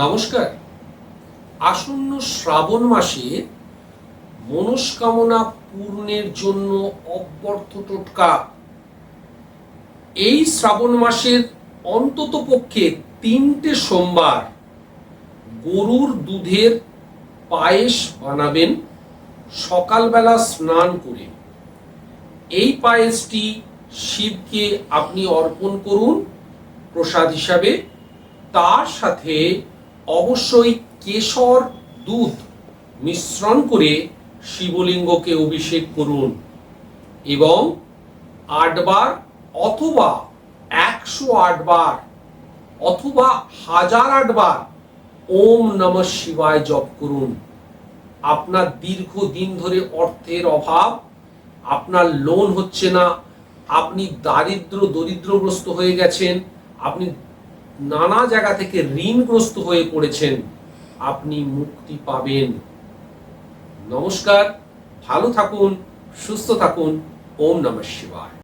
নমস্কার। আসন্ন শ্রাবণ মাসে মনস্কামনা পূর্ণের জন্য অব্যর্থ টোটকা। এই শ্রাবণ মাসের অন্তত পক্ষে 3টে সোমবার গরুর দুধের পায়েস বানাবেন সকালবেলা স্নান করে। এই পায়েসটি শিবকে আপনি অর্পণ করুন প্রসাদ হিসাবে। তার সাথে অবশ্যই কেশর দুধ মিশ্রণ করে শিবলিঙ্গকে অভিষেক করুন এবং 8 বার অথবা 108 বার অথবা 1008 বার ওম নমঃ শিবায় জপ করুন। আপনার দীর্ঘদিন ধরে অর্থের অভাব, আপনার লোন হচ্ছে না, আপনি দরিদ্রগ্রস্ত হয়ে গেছেন, আপনি নানা জায়গা থেকে ঋণগ্রস্ত হয়ে পড়েছেন, আপনি মুক্তি পাবেন। নমস্কার, ভালো থাকুন, সুস্থ থাকুন। ওম নমঃ শিবায়।